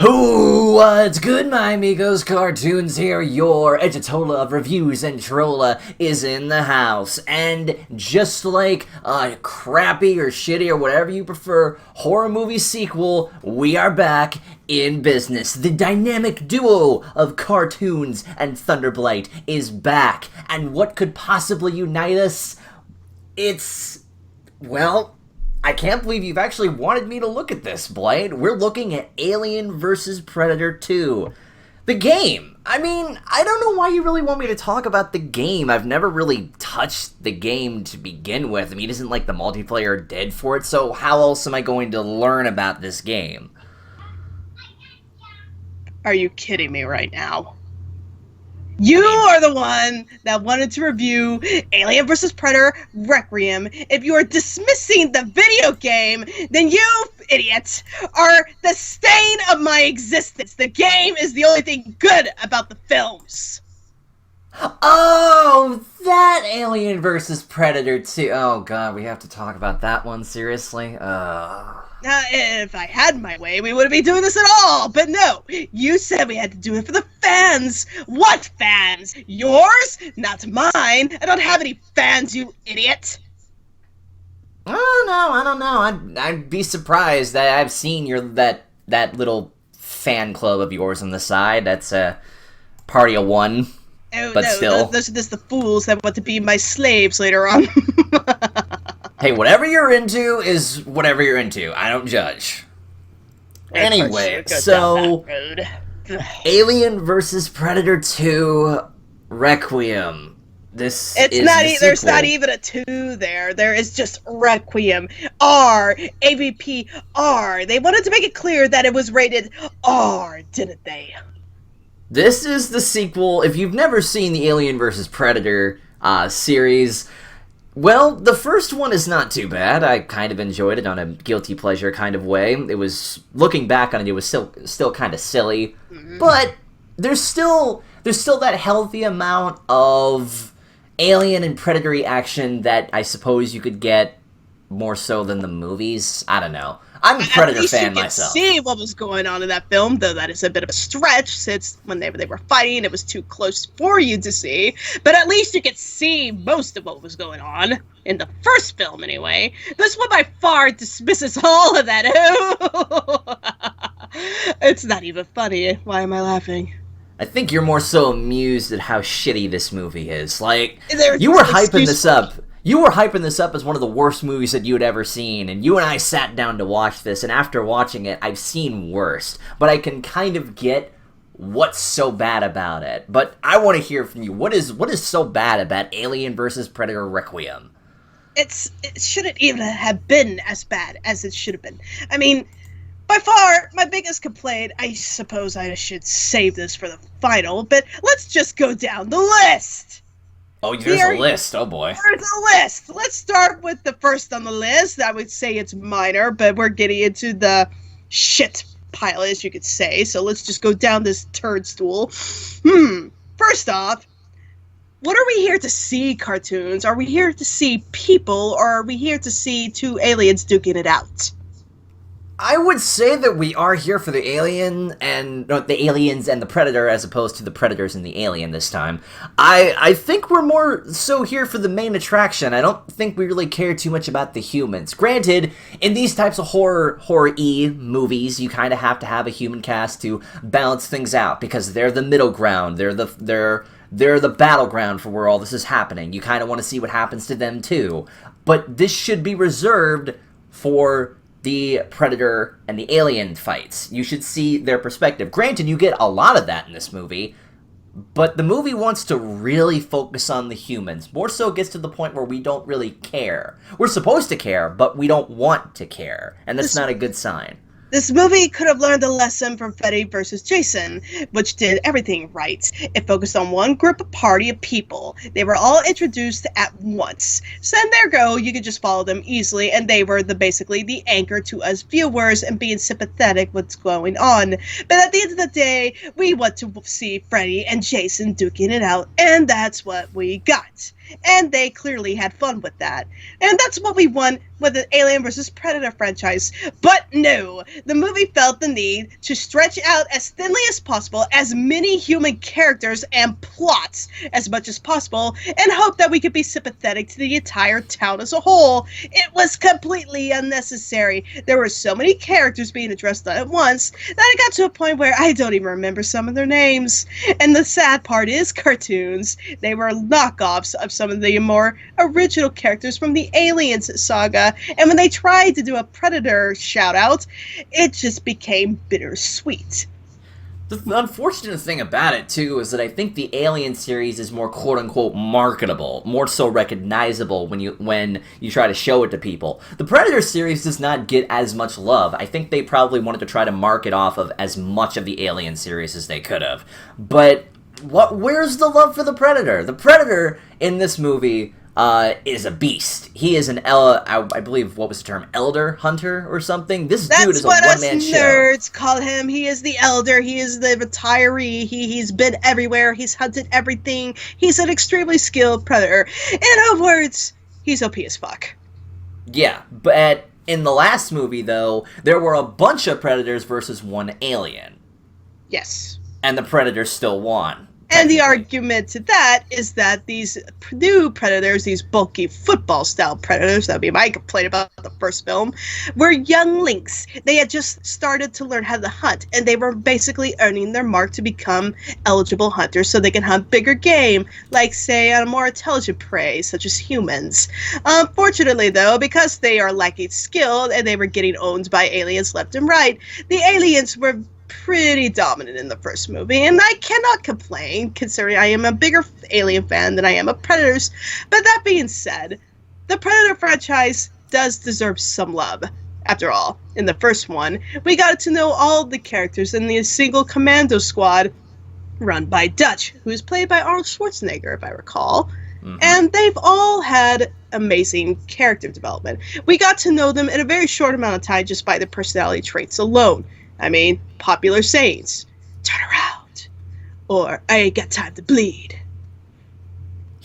What's good, my amigos? CarToonZ here. Your editola of reviews and trolla is in the house. And just like a crappy or shitty or whatever you prefer horror movie sequel, we are back in business. The dynamic duo of CarToonZ and Blight is back. And what could possibly unite us? Well, I can't believe you've actually wanted me to look at this, Blight. We're looking at Alien vs. Predator 2. The game. I mean, I don't know why you really want me to talk about the game. I've never really touched the game to begin with. I mean, isn't like the multiplayer dead for it? So how else am I going to learn about this game? Are you kidding me right now? You are the one that wanted to review Alien vs. Predator Requiem. If you are dismissing the video game, then you, idiot, are the stain of my existence. The game is the only thing good about the films. Oh, that Alien vs. Predator 2. Oh god, we have to talk about that one, seriously? If I had my way, we wouldn't be doing this at all. But no, you said we had to do it for the fans. What fans? Yours? Not mine. I don't have any fans, you idiot. I don't know. I'd be surprised that I've seen that little fan club of yours on the side. That's a party of one. Oh, but no, still. Those are just the fools that want to be my slaves later on. Hey, whatever you're into is whatever you're into. I don't judge. Anyway, so Alien vs. Predator 2 Requiem. There's not even a 2 there. There is just Requiem. R. AVP R. They wanted to make it clear that it was rated R, didn't they? This is the sequel. If you've never seen the Alien vs. Predator series, well, the first one is not too bad. I kind of enjoyed it on a guilty pleasure kind of way. It was, looking back on it, it was still kind of silly. But there's still that healthy amount of Alien and Predatory action that I suppose you could get more so than the movies. I don't know. I'm a Predator fan myself. You could see what was going on in that film, though that is a bit of a stretch, since when they were fighting, it was too close for you to see. But at least you could see most of what was going on, in the first film anyway. This one by far dismisses all of that. It's not even funny. Why am I laughing? I think you're more so amused at how shitty this movie is. Like, you were hyping this up. You were hyping this up as one of the worst movies that you had ever seen, and you and I sat down to watch this, and after watching it, I've seen worse. But I can kind of get what's so bad about it. But I want to hear from you. What is so bad about Alien vs. Predator Requiem? It shouldn't even have been as bad as it should have been. I mean, by far, my biggest complaint, I suppose I should save this for the final, but let's just go down the list. Oh, there's a list. Oh, boy. There's a list. Let's start with the first on the list. I would say it's minor, but we're getting into the shit pile, as you could say. So let's just go down this turd stool. First off, what are we here to see, CarToonZ? Are we here to see people, or are we here to see two aliens duking it out? I would say that we are here for the aliens and the predator, as opposed to the predators and the alien this time. I think we're more so here for the main attraction. I don't think we really care too much about the humans. Granted, in these types of horror-y movies, you kind of have to have a human cast to balance things out, because they're the middle ground. They're the battleground for where all this is happening. You kind of want to see what happens to them too. But this should be reserved for the Predator and the Alien fights. You should see their perspective. Granted, you get a lot of that in this movie, but the movie wants to really focus on the humans. More so it gets to the point where we don't really care. We're supposed to care, but we don't want to care, and that's not a good sign. This movie could have learned a lesson from Freddy vs. Jason, which did everything right. It focused on one party of people. They were all introduced at once. So then there go, you could just follow them easily, and they were basically the anchor to us viewers and being sympathetic what's going on. But at the end of the day, we want to see Freddy and Jason duking it out, and that's what we got. And they clearly had fun with that. And that's what we want with the Alien vs. Predator franchise. But no, the movie felt the need to stretch out as thinly as possible as many human characters and plots as much as possible and hope that we could be sympathetic to the entire town as a whole. It was completely unnecessary. There were so many characters being addressed at once that I got to a point where I don't even remember some of their names. And the sad part is cartoons. They were knockoffs of some of the more original characters from the Aliens saga. And when they tried to do a Predator shout-out, it just became bittersweet. The unfortunate thing about it, too, is that I think the Alien series is more quote-unquote marketable, more so recognizable when you try to show it to people. The Predator series does not get as much love. I think they probably wanted to try to market off of as much of the Alien series as they could have. But where's the love for the Predator? The Predator in this movie is a beast. He is I believe, what was the term? Elder hunter or something? This dude is a one-man show. That's what us nerds call him. He is the elder. He is the retiree. He's been everywhere. He's hunted everything. He's an extremely skilled predator. In other words, he's OP as fuck. Yeah, but in the last movie, though, there were a bunch of predators versus one alien. Yes. And the predator still won. And the argument to that is that these new predators, these bulky football-style predators, that would be my complaint about the first film, were young lynx. They had just started to learn how to hunt, and they were basically earning their mark to become eligible hunters so they can hunt bigger game, like, say, on a more intelligent prey, such as humans. Unfortunately, though, because they are lacking skill and they were getting owned by aliens left and right, the aliens were pretty dominant in the first movie, and I cannot complain, considering I am a bigger Alien fan than I am of Predators. But that being said, the Predator franchise does deserve some love. After all, in the first one, we got to know all the characters in the single commando squad run by Dutch, who is played by Arnold Schwarzenegger, if I recall. Mm-hmm. And they've all had amazing character development. We got to know them in a very short amount of time just by their personality traits alone. I mean, popular sayings, turn around, or I ain't got time to bleed.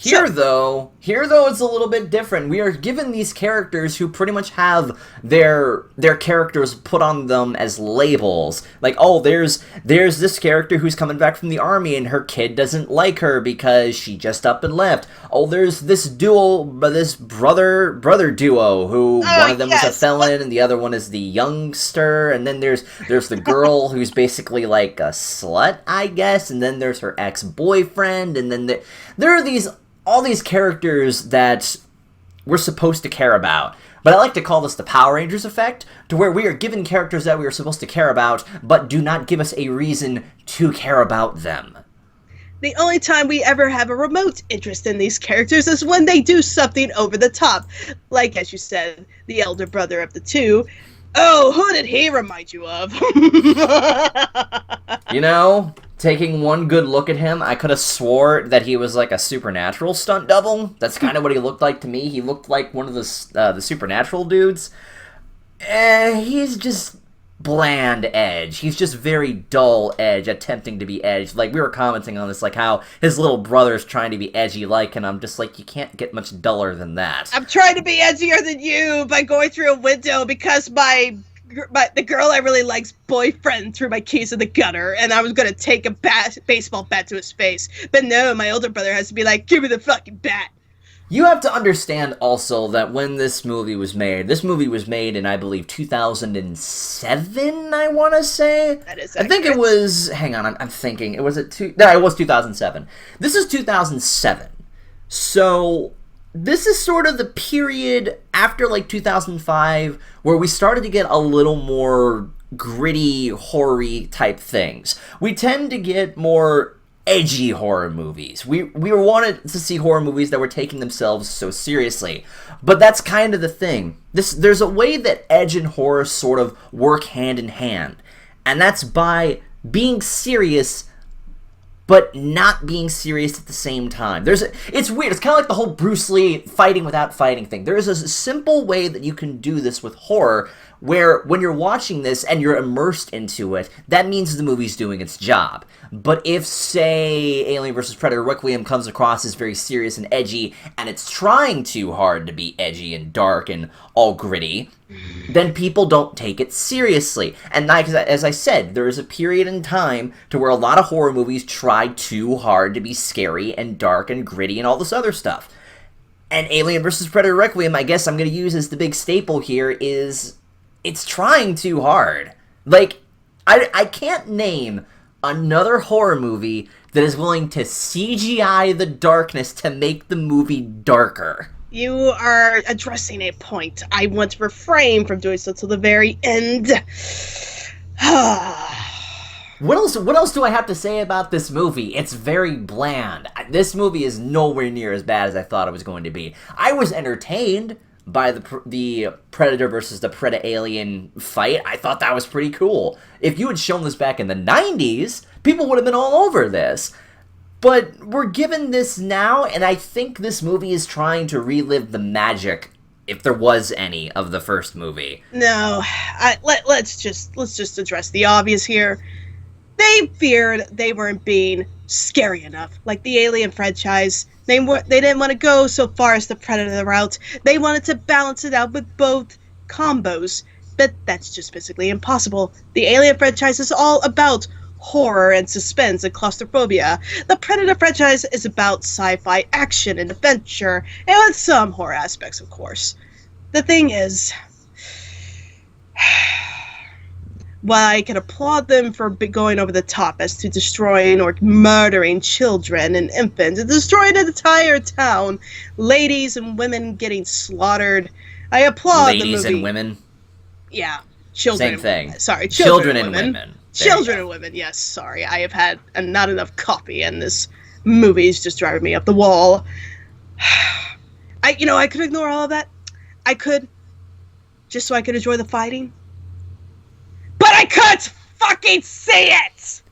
Here, though, it's a little bit different. We are given these characters who pretty much have their characters put on them as labels. Like, oh, there's this character who's coming back from the army and her kid doesn't like her because she just up and left. Oh, there's this brother duo who one of them is a felon and the other one is the youngster, and then there's the girl who's basically like a slut, I guess, and then there's her ex-boyfriend, and then there are all these characters that we're supposed to care about. But I like to call this the Power Rangers effect, to where we are given characters that we are supposed to care about, but do not give us a reason to care about them. The only time we ever have a remote interest in these characters is when they do something over the top. Like, as you said, the elder brother of the two. Oh, who did he remind you of? You know, taking one good look at him, I could have swore that he was like a Supernatural stunt double. That's kind of what he looked like to me. He looked like one of the Supernatural dudes. He's just bland Edge. He's just very dull Edge, attempting to be Edge. Like, we were commenting on this, like how his little brother's trying to be edgy like, and I'm just like, you can't get much duller than that. I'm trying to be edgier than you by going through a window because the girl I really like's boyfriend threw my keys in the gutter, and I was gonna take a baseball bat to his face. But no, my older brother has to be like, give me the fucking bat. You have to understand also that when this movie was made in, I believe, 2007, I want to say? That is accurate. I think it was, hang on, I'm thinking, it was 2007. This is 2007. So, this is sort of the period after, like, 2005, where we started to get a little more gritty, horror-y type things. We tend to get more edgy horror movies. We wanted to see horror movies that were taking themselves so seriously. But that's kind of the thing. There's a way that edge and horror sort of work hand in hand. And that's by being serious, but not being serious at the same time. It's weird. It's kind of like the whole Bruce Lee fighting without fighting thing. There is a simple way that you can do this with horror where when you're watching this and you're immersed into it, that means the movie's doing its job. But if, say, Alien vs. Predator Requiem comes across as very serious and edgy, and it's trying too hard to be edgy and dark and all gritty, then people don't take it seriously. And like, as I said, there is a period in time to where a lot of horror movies try too hard to be scary and dark and gritty and all this other stuff. And Alien vs. Predator Requiem, I guess I'm going to use as the big staple here, is it's trying too hard. Like, I can't name another horror movie that is willing to CGI the darkness to make the movie darker. You are addressing a point. I want to refrain from doing so till the very end. What else do I have to say about this movie? It's very bland. This movie is nowhere near as bad as I thought it was going to be. I was entertained by the Predator versus the Preda-Alien fight. I thought that was pretty cool. If you had shown this back in the 90s, people would have been all over this. But we're given this now, and I think this movie is trying to relive the magic, if there was any, of the first movie. No, let's just address the obvious here. They feared they weren't being scary enough, like the Alien franchise. They didn't want to go so far as the Predator route. They wanted to balance it out with both combos, but that's just physically impossible. The Alien franchise is all about horror and suspense and claustrophobia. The Predator franchise is about sci-fi action and adventure, and with some horror aspects, of course. The thing is, while I can applaud them for going over the top as to destroying or murdering children and infants and destroying an entire town, ladies and women getting slaughtered, I applaud the movie. Ladies and women? Yeah. Children. Same thing. Sorry, children and women. Children and women, yes, sorry. I have had not enough coffee, and this movie is just driving me up the wall. I could ignore all of that. I could, just so I could enjoy the fighting. But I couldn't fucking see it!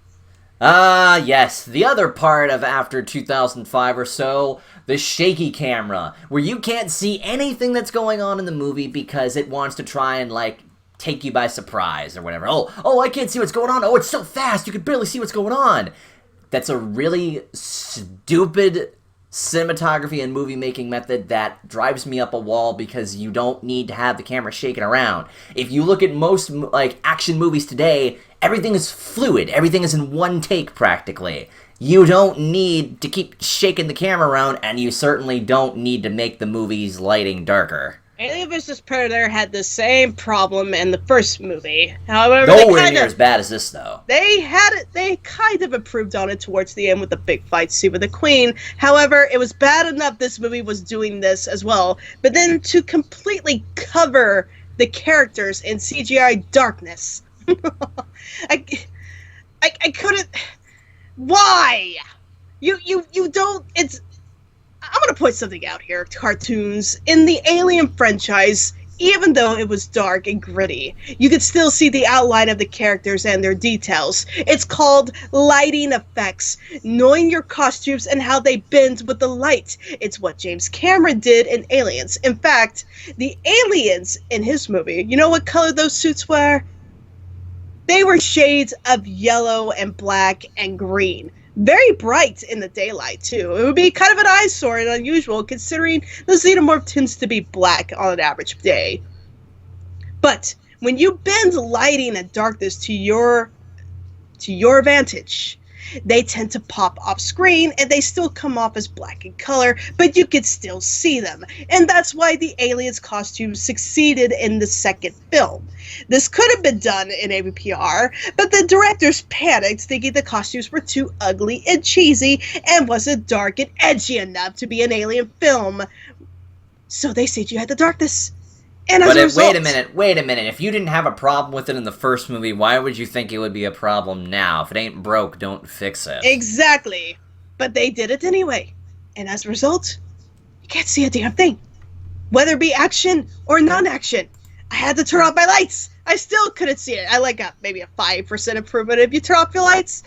Yes. The other part of after 2005 or so, the shaky camera, where you can't see anything that's going on in the movie because it wants to try and, like, take you by surprise or whatever. Oh, I can't see what's going on. Oh, it's so fast, you can barely see what's going on. That's a really stupid cinematography and movie making method that drives me up a wall because you don't need to have the camera shaking around. If you look at most like action movies today, everything is fluid. Everything is in one take practically. You don't need to keep shaking the camera around, and you certainly don't need to make the movie's lighting darker. Alien vs. Predator had the same problem in the first movie. However, nowhere near as bad as this, though. They kind of improved on it towards the end with the big fight scene with the Queen. However, it was bad enough this movie was doing this as well. But then to completely cover the characters in CGI darkness, I couldn't. Why? You don't. I'm going to point something out here, CarToonZ. In the Alien franchise, even though it was dark and gritty, you could still see the outline of the characters and their details. It's called lighting effects, knowing your costumes and how they bend with the light. It's what James Cameron did in Aliens. In fact, the aliens in his movie, you know what color those suits were? They were shades of yellow and black and green. Very bright in the daylight, too. It would be kind of an eyesore and unusual, considering the xenomorph tends to be black on an average day. But when you bend lighting and darkness to your advantage, they tend to pop off screen, and they still come off as black in color, but you can still see them. And that's why the aliens' costumes succeeded in the second film. This could have been done in AVPR, but the directors panicked, thinking the costumes were too ugly and cheesy and wasn't dark and edgy enough to be an alien film. So they said you had the darkness. And as a result, wait a minute. If you didn't have a problem with it in the first movie, why would you think it would be a problem now? If it ain't broke, don't fix it. Exactly. But they did it anyway. And as a result, you can't see a damn thing. Whether it be action or non-action. I had to turn off my lights. I still couldn't see it. I got maybe a 5% improvement. If you turn off your lights,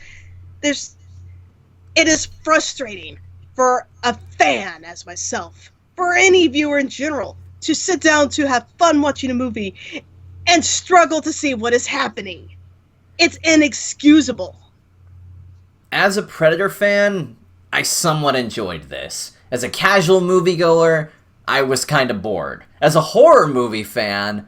it is frustrating for a fan as myself, for any viewer in general, to sit down to have fun watching a movie and struggle to see what is happening. It's inexcusable. As a Predator fan, I somewhat enjoyed this. As a casual moviegoer, I was kind of bored. As a horror movie fan,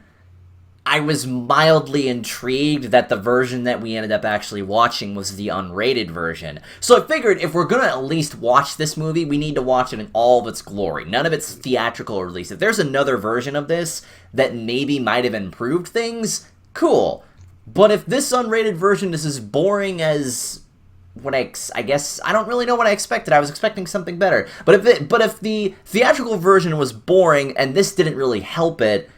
I was mildly intrigued that the version that we ended up actually watching was the unrated version. So I figured if we're gonna at least watch this movie, we need to watch it in all of its glory. None of its theatrical release. If there's another version of this that maybe might have improved things, cool. But if this unrated version is as boring as what I guess I don't really know what I expected. I was expecting something better. But if the theatrical version was boring and this didn't really help it,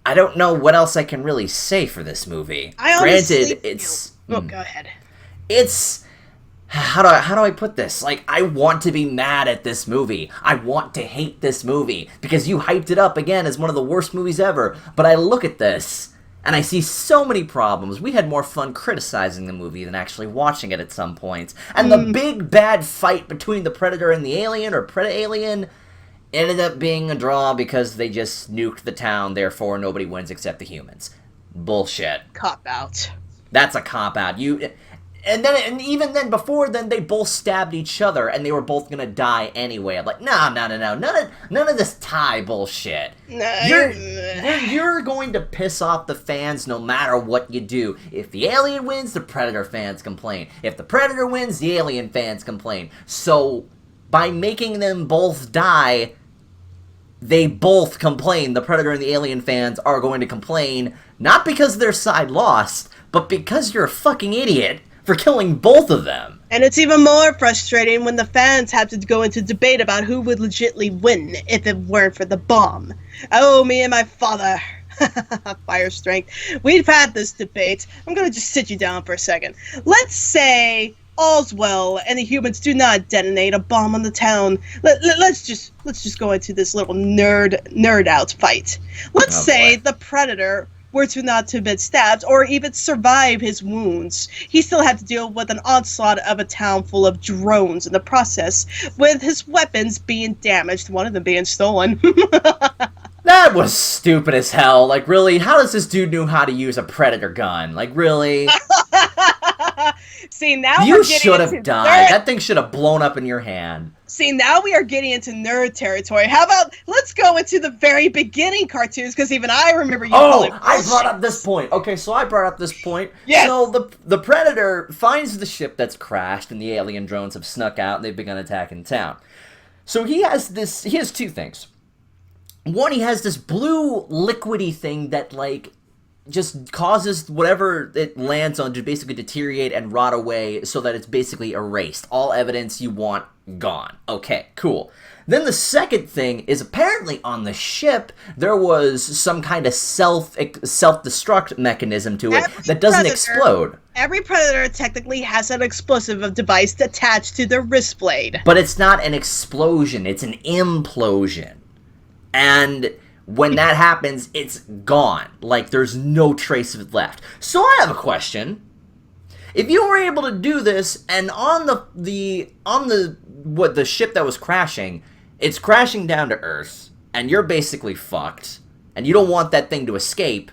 I don't know what else I can really say for this movie. Granted, it's... Oh, go ahead. It's... How do I put this? Like, I want to be mad at this movie. I want to hate this movie. Because you hyped it up again as one of the worst movies ever. But I look at this, and I see so many problems. We had more fun criticizing the movie than actually watching it at some points. And the big bad fight between the Predator and the Alien, or Pred-Alien, ended up being a draw because they just nuked the town, therefore nobody wins except the humans. Bullshit. Cop-out. That's a cop-out. And even then, before then, they both stabbed each other, and they were both gonna die anyway. I'm like, no, none of this tie bullshit. You're going to piss off the fans no matter what you do. If the Alien wins, the Predator fans complain. If the Predator wins, the Alien fans complain. So, by making them both die, they both complain. The Predator and the Alien fans are going to complain, not because their side lost, but because you're a fucking idiot for killing both of them. And it's even more frustrating when the fans have to go into debate about who would legitimately win if it weren't for the bomb. Oh, me and my father. Fire strength. We've had this debate. I'm gonna just sit you down for a second. Let's say all's well and the humans do not detonate a bomb on the town. Let's just go into this little nerd out fight. Let's say the Predator were to not to have been stabbed or even survive his wounds. He still had to deal with an onslaught of a town full of drones in the process, with his weapons being damaged, one of them being stolen. That was stupid as hell. Like, really? How does this dude know how to use a Predator gun? Like, really? See, now you should have died. That thing should have blown up in your hand. See, now we are getting into nerd territory. How about, let's go into the very beginning cartoons, because even I remember you I brought up this point. Okay, so I brought up this point. Yes. So the Predator finds the ship that's crashed, and the alien drones have snuck out, and they've begun attacking town. So he has two things. One, he has this blue liquidy thing that, like, just causes whatever it lands on to basically deteriorate and rot away so that it's basically erased. All evidence you want gone. Okay, cool. Then the second thing is apparently on the ship there was some kind of self-destruct mechanism to it that doesn't explode. Every Predator technically has an explosive device attached to their wrist blade. But it's not an explosion, it's an implosion. And when that happens, it's gone. Like, there's no trace of it left. So I have a question. If you were able to do this, and on the ship that was crashing, it's crashing down to Earth, and you're basically fucked, and you don't want that thing to escape,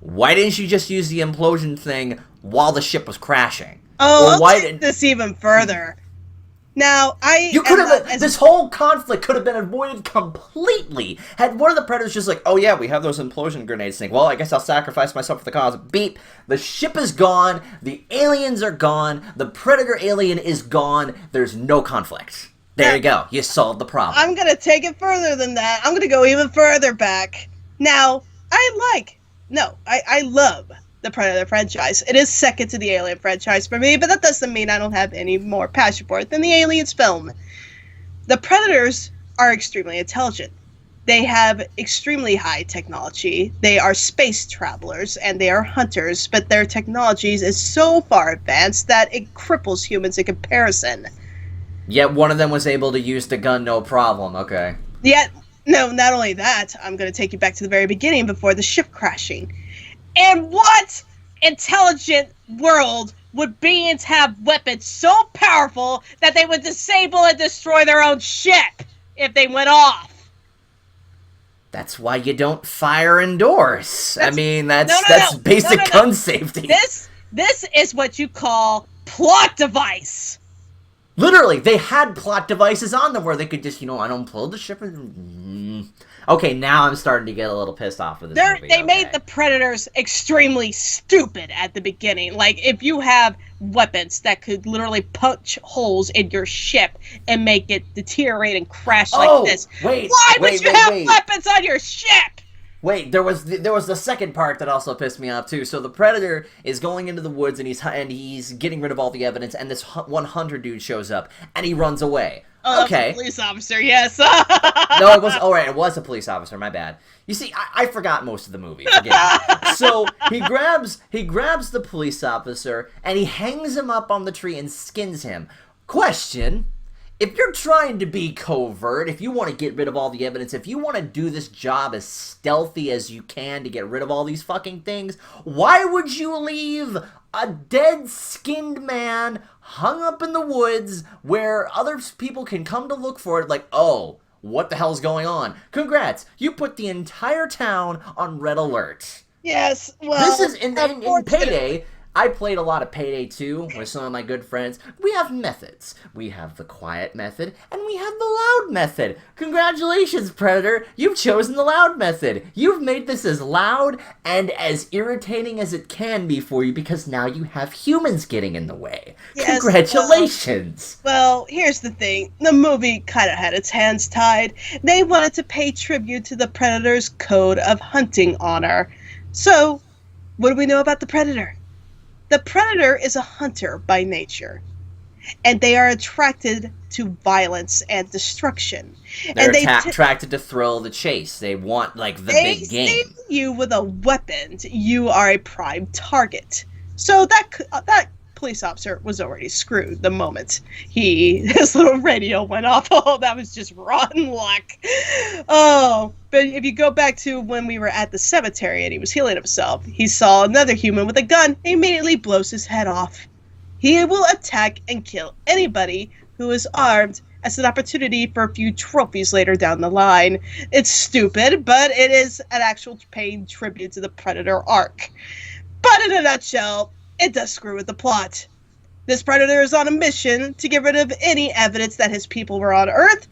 why didn't you just use the implosion thing while the ship was crashing? Oh, let's take this even further. Now, this whole conflict could have been avoided completely had one of the Predators just like, oh yeah, we have those implosion grenades thing. Well, I guess I'll sacrifice myself for the cause. Beep. The ship is gone. The aliens are gone. The Predator alien is gone. There's no conflict. There you go. You solved the problem. I'm going to take it further than that. I'm going to go even further back. Now, I love the Predator franchise. It is second to the Alien franchise for me, but that doesn't mean I don't have any more passion for it than the Aliens film. The Predators are extremely intelligent. They have extremely high technology. They are space travelers, and they are hunters, but their technology is so far advanced that it cripples humans in comparison. Yet one of them was able to use the gun no problem, okay. Yet, no, not only that, I'm going to take you back to the very beginning before the ship crashing. And what intelligent world would beings have weapons so powerful that they would disable and destroy their own ship if they went off? That's why you don't fire indoors. I mean, that's basic no. gun safety. This is what you call plot device. Literally, they had plot devices on them where they could just, unplug the ship and... Okay, now I'm starting to get a little pissed off with this movie. They made the Predators extremely stupid at the beginning. Like, if you have weapons that could literally punch holes in your ship and make it deteriorate and crash like this, why would you have weapons on your ship? Wait, there was the second part that also pissed me off too. So the Predator is going into the woods and he's getting rid of all the evidence, and this one hunter dude shows up and he runs away. Oh, okay, police officer, yes. No, it was it was a police officer. My bad. You see, I forgot most of the movie. So he grabs the police officer and he hangs him up on the tree and skins him. Question. If you're trying to be covert, if you want to get rid of all the evidence, if you want to do this job as stealthy as you can to get rid of all these fucking things, why would you leave a dead, skinned man hung up in the woods where other people can come to look for it like, oh, what the hell's going on? Congrats, you put the entire town on red alert. Yes, well... This is, in Payday... I played a lot of Payday 2 with some of my good friends. We have methods. We have the quiet method, and we have the loud method. Congratulations, Predator. You've chosen the loud method. You've made this as loud and as irritating as it can be for you because now you have humans getting in the way. Yes, congratulations. Well, here's the thing. The movie kind of had its hands tied. They wanted to pay tribute to the Predator's code of hunting honor. So, what do we know about the Predator? The Predator is a hunter by nature, and they are attracted to violence and destruction. They're attracted to thrill the chase. They want, the big game. They see you with a weapon. You are a prime target. So that police officer was already screwed the moment his little radio went off. Oh, that was just rotten luck. Oh, but if you go back to when we were at the cemetery and he was healing himself, he saw another human with a gun. He immediately blows his head off. He will attack and kill anybody who is armed as an opportunity for a few trophies later down the line. It's stupid, but it is an actual paying tribute to the Predator arc. But in a nutshell, it does screw with the plot. This Predator is on a mission to get rid of any evidence that his people were on Earth,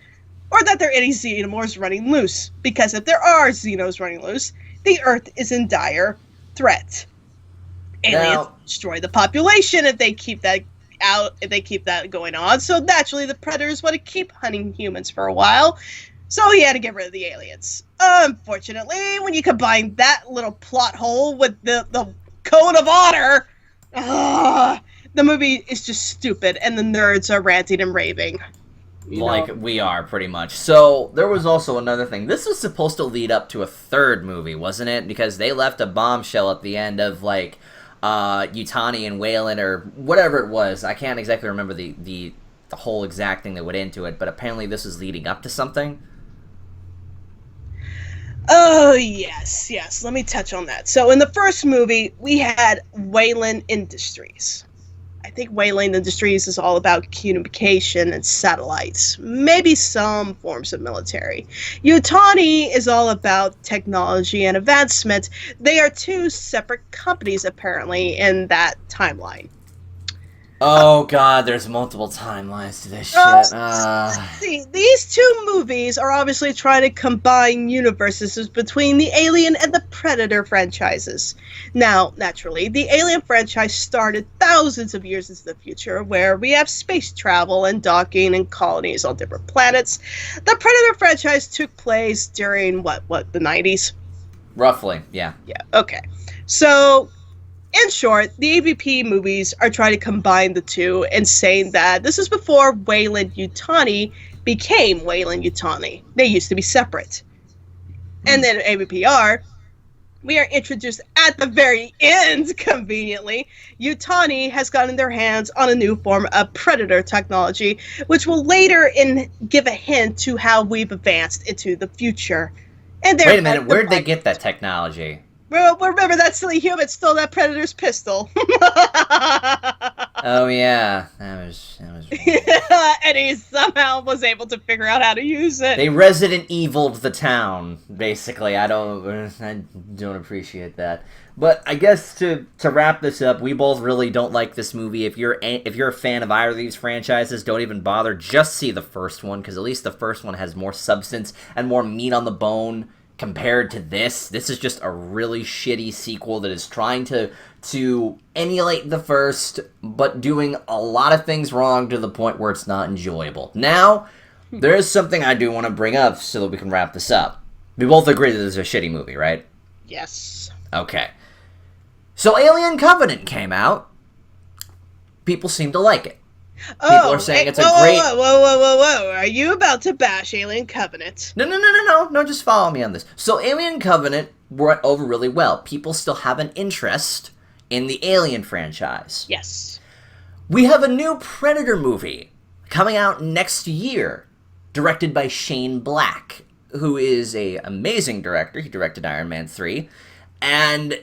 or that there are any xenomorphs running loose. Because if there are xenos running loose, the Earth is in dire threat. Aliens destroy the population if they keep that going on. So naturally, the Predators want to keep hunting humans for a while. So he had to get rid of the aliens. Unfortunately, when you combine that little plot hole with the code of honor, the movie is just stupid, and the nerds are ranting and raving. We are, pretty much. So, there was also another thing. This was supposed to lead up to a third movie, wasn't it? Because they left a bombshell at the end of, Yutani and Wayland, or whatever it was. I can't exactly remember the whole exact thing that went into it, but apparently this is leading up to something. Oh, yes. Let me touch on that. So, in the first movie, we had Wayland Industries. I think Wayland Industries is all about communication and satellites. Maybe some forms of military. Yutani is all about technology and advancement. They are two separate companies, apparently, in that timeline. Oh god, there's multiple timelines to this shit. See, these two movies are obviously trying to combine universes between the Alien and the Predator franchises. Now, naturally, the Alien franchise started thousands of years into the future, where we have space travel and docking and colonies on different planets. The Predator franchise took place during, the 90s? Roughly, yeah. Yeah, okay. So, in short, the AVP movies are trying to combine the two and saying that this is before Wayland Yutani became Wayland Yutani. They used to be separate. And then AVPR, we are introduced at the very end, conveniently. Yutani has gotten their hands on a new form of Predator technology, which will later give a hint to how we've advanced into the future. And wait a minute, where'd they get that technology? Well, remember that silly human stole that Predator's pistol. Oh yeah, that was. And he somehow was able to figure out how to use it. They Resident Evil'd the town, basically. I don't appreciate that. But I guess to wrap this up, we both really don't like this movie. If you're a fan of either of these franchises, don't even bother. Just see the first one, because at least the first one has more substance and more meat on the bone compared to this. This is just a really shitty sequel that is trying to emulate the first, but doing a lot of things wrong to the point where it's not enjoyable. Now, there is something I do want to bring up so that we can wrap this up. We both agree that this is a shitty movie, right? Yes. Okay. So Alien Covenant came out. People seem to like it. People are saying it's a great... Whoa. Are you about to bash Alien Covenant? No, just follow me on this. So Alien Covenant went over really well. People still have an interest in the Alien franchise. Yes. We have a new Predator movie coming out next year, directed by Shane Black, who is an amazing director. He directed Iron Man 3. And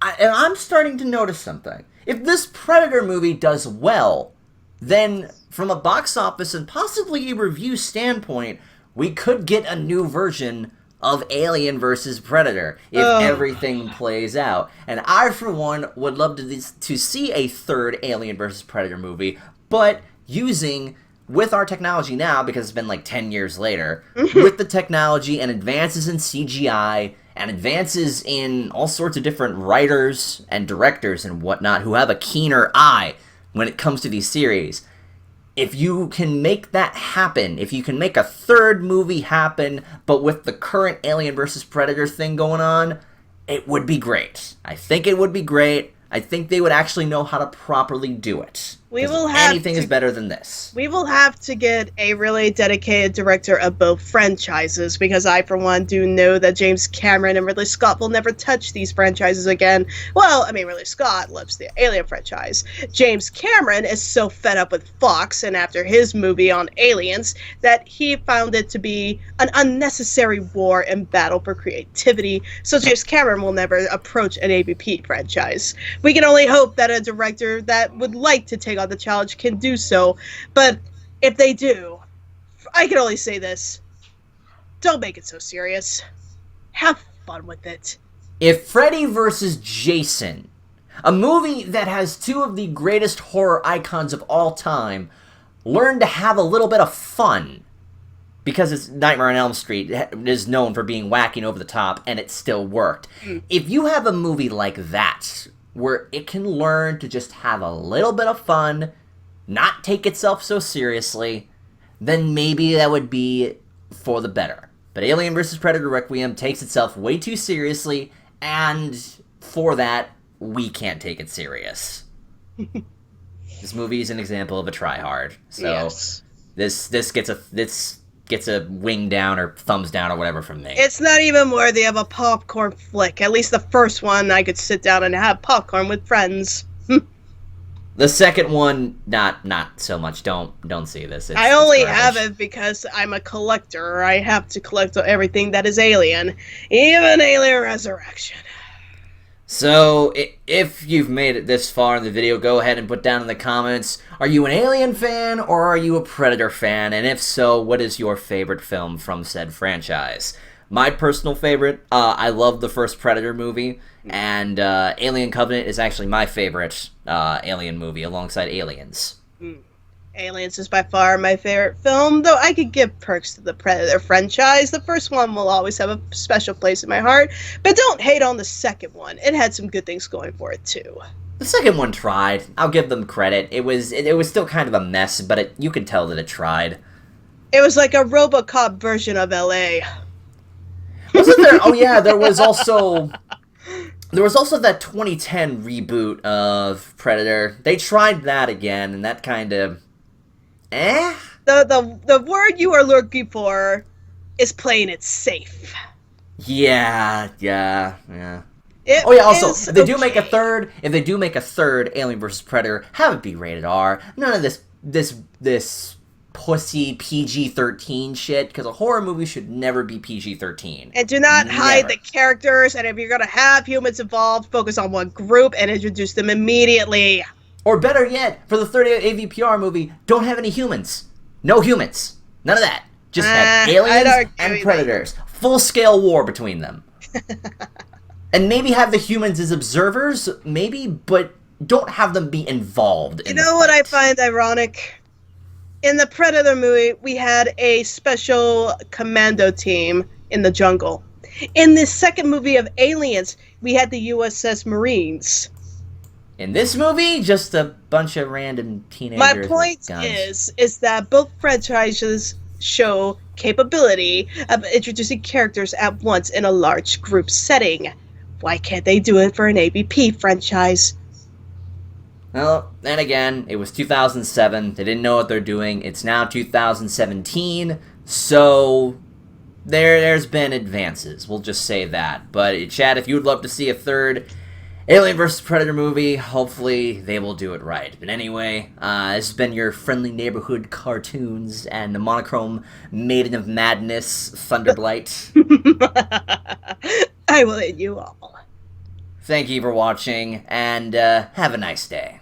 I'm starting to notice something. If this Predator movie does well, then from a box office and possibly a review standpoint, we could get a new version of Alien vs. Predator if everything plays out. And I, for one, would love to see a third Alien vs. Predator movie, but using, with our technology now, because it's been like 10 years later, with the technology and advances in CGI and advances in all sorts of different writers and directors and whatnot who have a keener eye when it comes to these series, if you can make that happen, if you can make a third movie happen, but with the current Alien vs. Predator thing going on, it would be great. I think it would be great. I think they would actually know how to properly do it. Anything is better than this. We will have to get a really dedicated director of both franchises, because I, for one, do know that James Cameron and Ridley Scott will never touch these franchises again. Well, I mean, Ridley Scott loves the Alien franchise. James Cameron is so fed up with Fox and after his movie on Aliens that he found it to be an unnecessary war and battle for creativity, so James Cameron will never approach an AVP franchise. We can only hope that a director that would like to take on the challenge can do so, but if they do, I can only say this: don't make it so serious. Have fun with it. If Freddy vs. Jason, a movie that has two of the greatest horror icons of all time, learned to have a little bit of fun, because it's Nightmare on Elm Street is known for being wacky and over the top, and it still worked. If you have a movie like that, where it can learn to just have a little bit of fun, not take itself so seriously, then maybe that would be for the better. But Alien vs. Predator Requiem takes itself way too seriously, and for that, we can't take it serious. This movie is an example of a try-hard. So yes. This gets a wing down or thumbs down or whatever from me. It's not even worthy of a popcorn flick. At least the first one, I could sit down and have popcorn with friends. The second one, not so much. Don't see this. I only have it because I'm a collector. I have to collect everything that is Alien, even Alien Resurrection. So, if you've made it this far in the video, go ahead and put down in the comments, are you an Alien fan or are you a Predator fan? And if so, what is your favorite film from said franchise? My personal favorite, I love the first Predator movie, and Alien Covenant is actually my favorite Alien movie alongside Aliens. Aliens is by far my favorite film, though I could give perks to the Predator franchise. The first one will always have a special place in my heart, but don't hate on the second one. It had some good things going for it, too. The second one tried. I'll give them credit. It was still kind of a mess, but you could tell that it tried. It was like a RoboCop version of L.A. Wasn't there? Oh yeah, there was also that 2010 reboot of Predator. They tried that again, and that kind of The word you are looking for is playing it safe. Yeah. Also, if they do make a third Alien vs. Predator, have it be rated R. None of this pussy PG-13 shit, because a horror movie should never be PG-13. And do not hide the characters, and if you're gonna have humans involved, focus on one group and introduce them immediately. Or better yet, for the 30th AVPR movie, don't have any humans. No humans. None of that. Just have aliens and predators. Full-scale war between them. And maybe have the humans as observers, maybe, but don't have them be involved in You know what I find ironic? In the Predator movie, we had a special commando team in the jungle. In the second movie of Aliens, we had the USS Marines. In this movie, just a bunch of random teenagers. My point is that both franchises show capability of introducing characters at once in a large group setting. Why can't they do it for an AVP franchise? Well, then again, it was 2007. They didn't know what they're doing. It's now 2017, so there's been advances. We'll just say that. But, Chad, if you would love to see a third Alien vs. Predator movie, hopefully they will do it right. But anyway, this has been your friendly neighborhood cartoons and the monochrome maiden of madness, Thunderblight. I will end you all. Thank you for watching, and have a nice day.